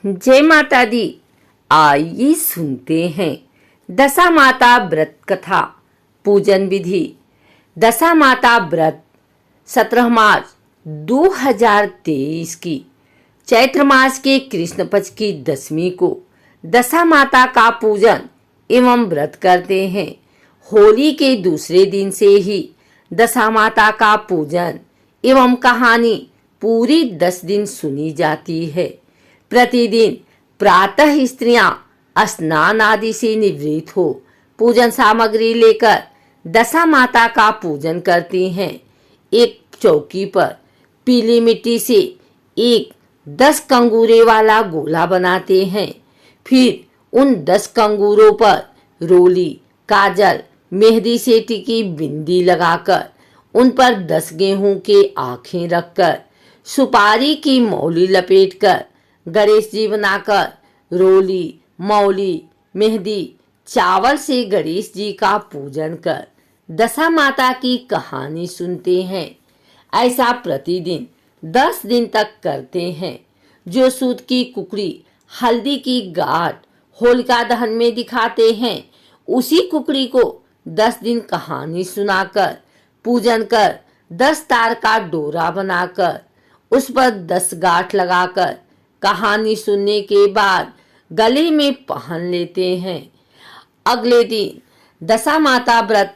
जय माता दी। आइए सुनते हैं दशा माता व्रत कथा। पूजन विधि। दशा माता व्रत 17 मार्च 2023 की चैत्र मास के कृष्ण पक्ष की 10वीं को दशा माता का पूजन एवं व्रत करते हैं। होली के दूसरे दिन से ही दशा माता का पूजन एवं कहानी पूरी 10 दिन सुनी जाती है। प्रतिदिन प्रातः स्त्रियां स्नान आदि से निवृत्त हो पूजन सामग्री लेकर दशा माता का पूजन करती हैं। एक चौकी पर पीली मिट्टी से एक 10 कंगूरे वाला गोला बनाते हैं। फिर उन 10 कंगूरों पर रोली, काजल, मेहंदी से टिकी बिंदी लगाकर उन पर 10 गेहूं के आँखें रखकर सुपारी की मौली लपेटकर गणेश जी बनाकर रोली, मौली, मेहंदी, चावल से गणेश जी का पूजन कर दशा माता की कहानी सुनते हैं। ऐसा प्रतिदिन 10 दिन तक करते हैं। जो सूत की कुकड़ी हल्दी की गांठ होलिका दहन में दिखाते हैं, उसी कुकड़ी को 10 दिन कहानी सुनाकर पूजन कर 10 तार का डोरा बनाकर उस पर 10 गांठ लगाकर कहानी सुनने के बाद गले में पहन लेते हैं। अगले दिन दशा माता व्रत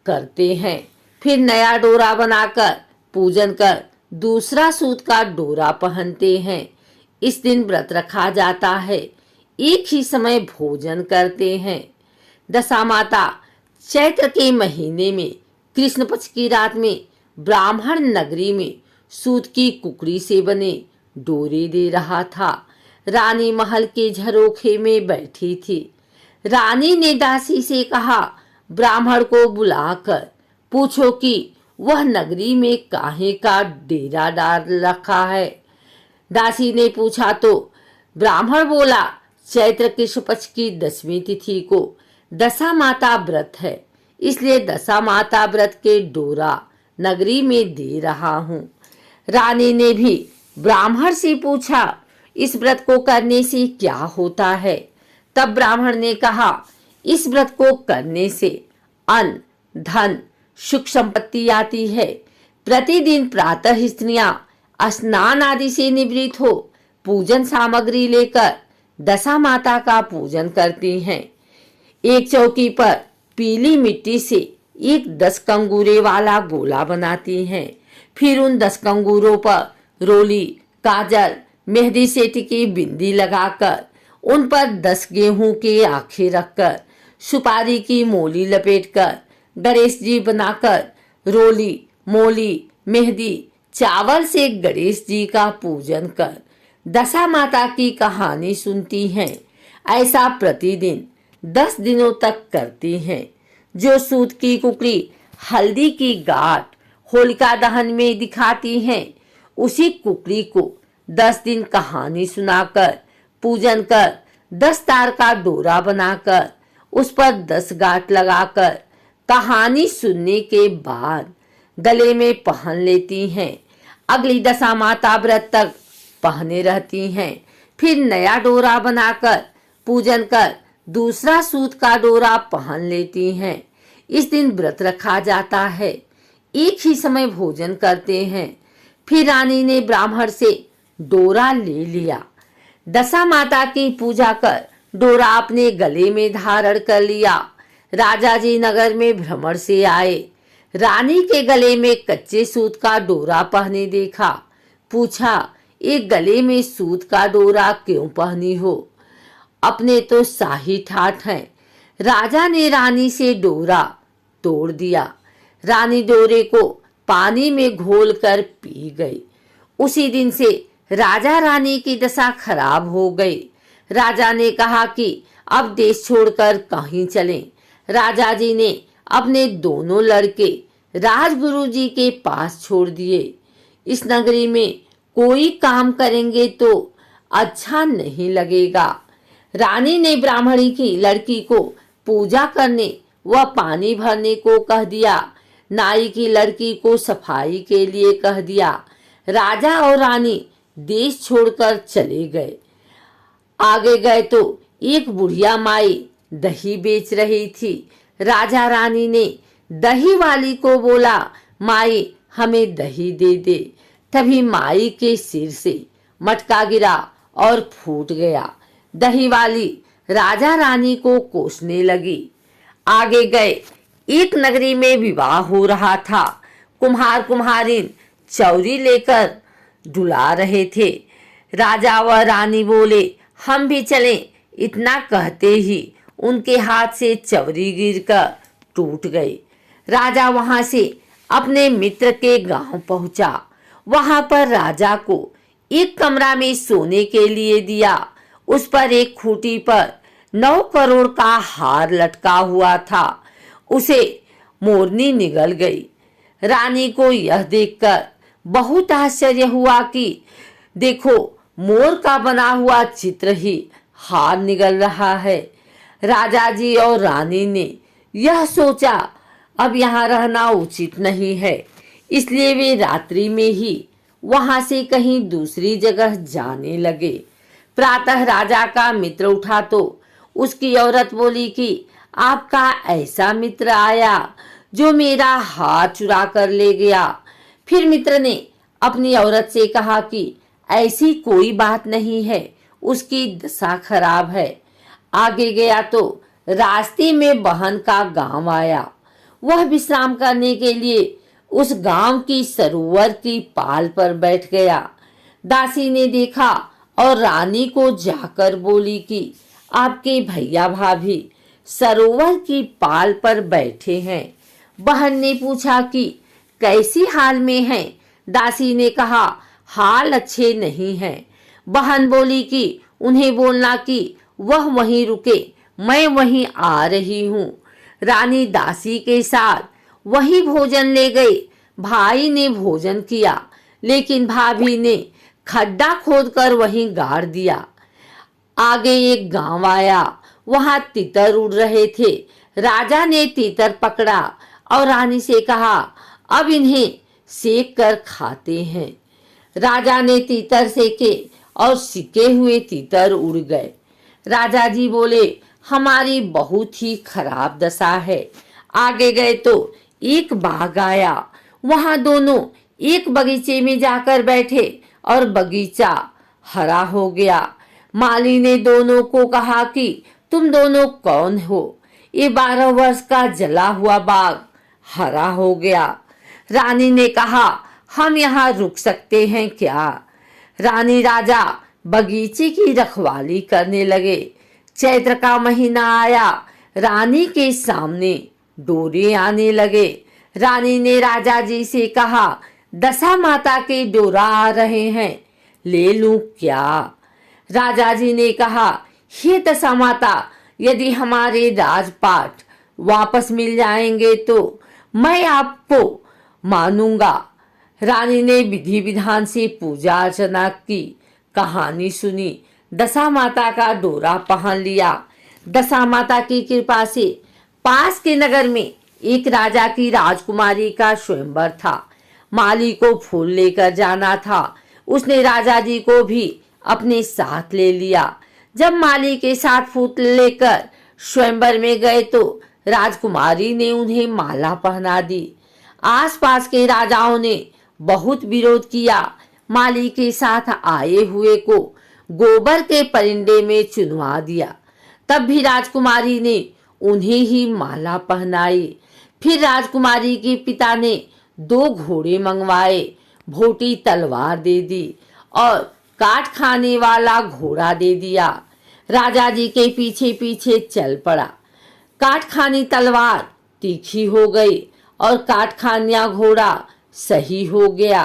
करते हैं। फिर नया डोरा बनाकर पूजन कर दूसरा सूत का डोरा पहनते हैं। इस दिन व्रत रखा जाता है। एक ही समय भोजन करते हैं। दशा माता चैत्र के महीने में कृष्ण पक्ष की रात में ब्राह्मण नगरी में सूत की कुकड़ी से बने डोरे दे रहा था। रानी महल के झरोखे में बैठी थी। रानी ने दासी से कहा, ब्राह्मण को बुलाकर पूछो कि वह नगरी में काहे का डेरा डाल रखा है। दासी ने पूछा तो ब्राह्मण बोला, चैत्र कृष्ण पक्ष की 10वीं तिथि को दशा माता व्रत है, इसलिए दशा माता व्रत के डोरा नगरी में दे रहा हूँ। रानी ने भी ब्राह्मण से पूछा, इस व्रत को करने से क्या होता है। तब ब्राह्मण ने कहा, इस व्रत को करने से अन्न, धन, सुख संपत्ति आती है। प्रतिदिन प्रातः स्त्रियां स्नान आदि से निवृत्त हो पूजन सामग्री लेकर दशा माता का पूजन करती हैं। एक चौकी पर पीली मिट्टी से एक 10 कंगूरे वाला गोला बनाती हैं। फिर उन 10 कंगूरों पर रोली, काजल, मेहंदी से टिकी बिंदी लगाकर उन पर 10 गेहूं के आँखें रखकर सुपारी की मोली लपेटकर गणेश जी बनाकर रोली, मोली, मेहंदी, चावल से गणेश जी का पूजन कर दशा माता की कहानी सुनती हैं। ऐसा प्रतिदिन 10 दिनों तक करती हैं। जो सूत की कुकड़ी हल्दी की गांठ होलिका दहन में दिखाती हैं, उसी कुकड़ी को 10 दिन कहानी सुनाकर पूजन कर 10 तार का डोरा बनाकर उस पर 10 गांठ लगाकर कहानी सुनने के बाद गले में पहन लेती हैं। अगली दशा माता व्रत तक पहने रहती हैं। फिर नया डोरा बनाकर पूजन कर दूसरा सूत का डोरा पहन लेती हैं। इस दिन व्रत रखा जाता है। एक ही समय भोजन करते हैं। फिर रानी ने ब्राह्मण से डोरा ले लिया। दशा माता की पूजा कर डोरा अपने गले में धारण कर लिया। राजा जी नगर में भ्रमण से आए। रानी के गले में कच्चे सूत का डोरा पहने देखा। पूछा, एक गले में सूत का डोरा क्यों पहनी हो? अपने तो शाही ठाठ हैं। राजा ने रानी से डोरा तोड़ दिया। रानी डोरे को पानी में घोलकर पी गई। उसी दिन से राजा रानी की दशा खराब हो गई। राजा ने कहा कि अब देश छोड़कर कहीं चलें। राजा जी ने अपने दोनों लड़के राजगुरु जी के पास छोड़ दिए। इस नगरी में कोई काम करेंगे तो अच्छा नहीं लगेगा। रानी ने ब्राह्मणी की लड़की को पूजा करने व पानी भरने को कह दिया। नाई की लड़की को सफाई के लिए कह दिया। राजा और रानी देश छोड़कर चले गए। आगे गए तो एक बुढ़िया माई दही बेच रही थी। राजा रानी ने दही वाली को बोला, माई हमें दही दे दे। तभी माई के सिर से मटका गिरा और फूट गया। दही वाली राजा रानी को कोसने लगी। आगे गए, एक नगरी में विवाह हो रहा था। कुम्हार कुम्हारिन चौरी लेकर डुला रहे थे। राजा व रानी बोले, हम भी चलें। इतना कहते ही उनके हाथ से चवरी गिरकर टूट गई। राजा वहां से अपने मित्र के गांव पहुंचा। वहां पर राजा को एक कमरा में सोने के लिए दिया। उस पर एक खूंटी पर 9 करोड़ का हार लटका हुआ था। उसे मोरनी निगल गई। रानी को यह देखकर बहुत आश्चर्य हुआ कि देखो, मोर का बना हुआ चित्र ही हार निगल रहा है। राजा जी और रानी ने यह सोचा अब यहाँ रहना उचित नहीं है, इसलिए वे रात्रि में ही वहां से कहीं दूसरी जगह जाने लगे। प्रातः राजा का मित्र उठा तो उसकी औरत बोली कि आपका ऐसा मित्र आया जो मेरा हार चुरा कर ले गया। फिर मित्र ने अपनी औरत से कहा कि ऐसी कोई बात नहीं है, उसकी दशा खराब है। आगे गया तो रास्ते में बहन का गांव आया। वह विश्राम करने के लिए उस गांव की सरोवर की पाल पर बैठ गया। दासी ने देखा और रानी को जाकर बोली कि आपके भैया भाभी सरोवर की पाल पर बैठे हैं। बहन ने पूछा कि कैसी हाल में हैं? दासी ने कहा, हाल अच्छे नहीं हैं। बहन बोली कि उन्हें बोलना कि वह वहीं रुके, मैं वहीं आ रही हूँ। रानी दासी के साथ वही भोजन ले गई। भाई ने भोजन किया, लेकिन भाभी ने खड्डा खोदकर वहीं गाड़ दिया। आगे एक गांव आया, वहां तीतर उड़ रहे थे। राजा ने तीतर पकड़ा और रानी से कहा, अब इन्हें सेक कर खाते हैं। राजा ने तीतर सेके और सिके हुए तीतर उड़ गए। राजा जी बोले, हमारी बहुत ही खराब दशा है। आगे गए तो एक बाघ आया। वहां दोनों एक बगीचे में जाकर बैठे और बगीचा हरा हो गया। माली ने दोनों को कहा कि तुम दोनों कौन हो? ये 12 वर्ष का जला हुआ बाग हरा हो गया। रानी ने कहा, हम यहाँ रुक सकते हैं क्या? रानी राजा बगीचे की रखवाली करने लगे। चैत्र का महीना आया। रानी के सामने डोरे आने लगे। रानी ने राजा जी से कहा, दशा माता के डोरा आ रहे हैं, ले लूं क्या? राजा जी ने कहा, हे दशा माता, यदि हमारे राजपाट वापस मिल जाएंगे तो मैं आपको मानूंगा। रानी ने विधि विधान से पूजा अर्चना की, कहानी सुनी, दशा माता का डोरा पहन लिया। दशा माता की कृपा से पास के नगर में एक राजा की राजकुमारी का स्वयंवर था। माली को फूल लेकर जाना था। उसने राजा जी को भी अपने साथ ले लिया। जब माली के साथ फूल लेकर स्वयंवर में गए तो राजकुमारी ने उन्हें माला पहना दी। आसपास के राजाओं ने बहुत विरोध किया। माली के साथ आए हुए को गोबर के परिंदे में चुनवा दिया। तब भी राजकुमारी ने उन्हें ही माला पहनाई। फिर राजकुमारी के पिता ने 2 घोड़े मंगवाए, भोटी तलवार दे दी और काट खाने वाला घोड़ा दे दिया। राजा जी के पीछे पीछे चल पड़ा। काट खानी तलवार तीखी हो गई और काट खानिया घोड़ा सही हो गया।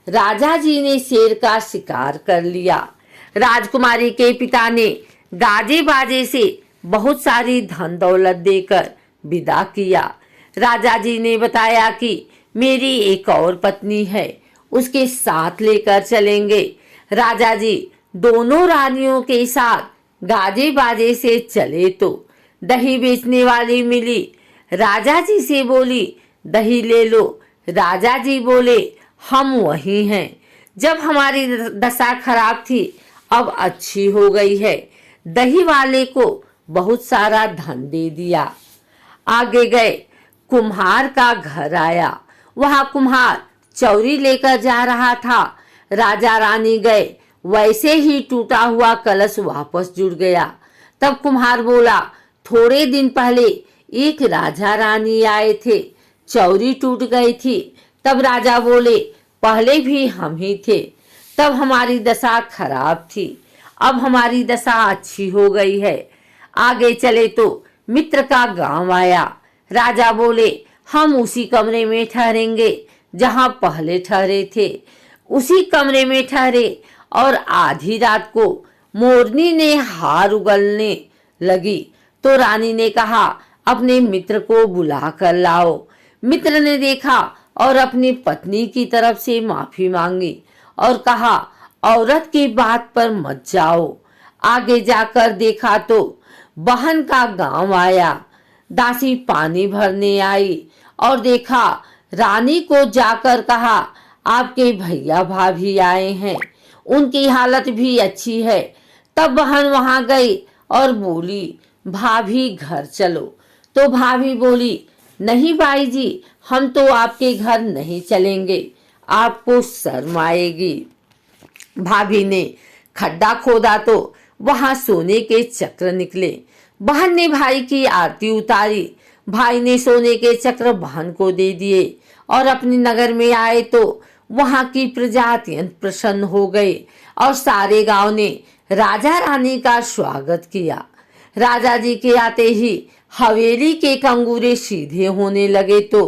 राजा जी ने शेर का शिकार कर लिया। राजकुमारी के पिता ने गाजे बाजे से बहुत सारी धन दौलत देकर विदा किया। राजा जी ने बताया कि मेरी एक और पत्नी है, उसके साथ लेकर चलेंगे। राजा जी दोनों रानियों के साथ गाजे बाजे से चले तो दही बेचने वाली मिली। राजा जी से बोली, दही ले लो। राजा जी बोले, हम वही हैं। जब हमारी दशा खराब थी अब अच्छी हो गई है। दही वाले को बहुत सारा धन दे दिया। आगे गए, कुम्हार का घर आया। वहां कुम्हार चौरी लेकर जा रहा था। राजा रानी गए, वैसे ही टूटा हुआ कलश वापस जुड़ गया। तब कुम्हार बोला, थोड़े दिन पहले एक राजा रानी आए थे, चौरी टूट गई थी। तब राजा बोले, पहले भी हम ही थे, तब हमारी दशा खराब थी, अब हमारी दशा अच्छी हो गई है। आगे चले तो मित्र का गांव आया। राजा बोले, हम उसी कमरे में ठहरेंगे जहां पहले ठहरे थे। उसी कमरे में ठहरे और आधी रात को मोरनी ने हार उगलने लगी तो रानी ने कहा, अपने मित्र को बुला कर लाओ। मित्र ने देखा और अपनी पत्नी की तरफ से माफी मांगी और कहा, औरत की बात पर मत जाओ। आगे जाकर देखा तो बहन का गांव आया। दासी पानी भरने आई और देखा, रानी को जाकर कहा, आपके भैया भाभी आए हैं, उनकी हालत भी अच्छी है। तब बहन वहां गई और बोली, भाभी घर चलो। तो भाभी बोली, नहीं बाई जी, हम तो आपके घर नहीं चलेंगे, आपको शर्म आएगी। भाभी ने खड्डा खोदा तो वहां सोने के चक्र निकले। बहन ने भाई की आरती उतारी। भाई ने सोने के चक्र बहन को दे दिए और अपने नगर में आए तो वहां की प्रजा अत्यंत प्रसन्न हो गई और सारे गांव ने राजा रानी का स्वागत किया। राजा जी के आते ही हवेली के कंगूरे सीधे होने लगे तो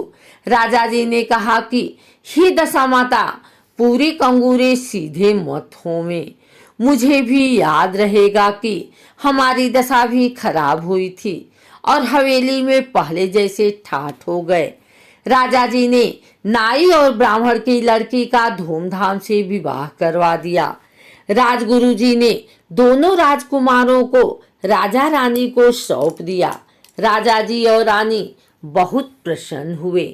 राजा जी ने कहा कि हे दशा माता, पूरे कंगूरे सीधे मत होवे। मुझे भी याद रहेगा कि हमारी दशा भी खराब हुई थी और हवेली में पहले जैसे ठाठ हो गए। राजा जी ने नाई और ब्राह्मण की लड़की का धूमधाम से विवाह करवा दिया। राजगुरु जी ने दोनों राजकुमारों को राजा रानी को सौंप दिया। राजा जी और रानी बहुत प्रसन्न हुए।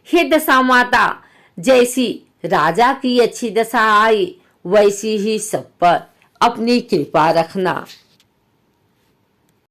हे दशा माता, जैसी राजा की अच्छी दशा आई वैसी ही सब पर अपनी कृपा रखना।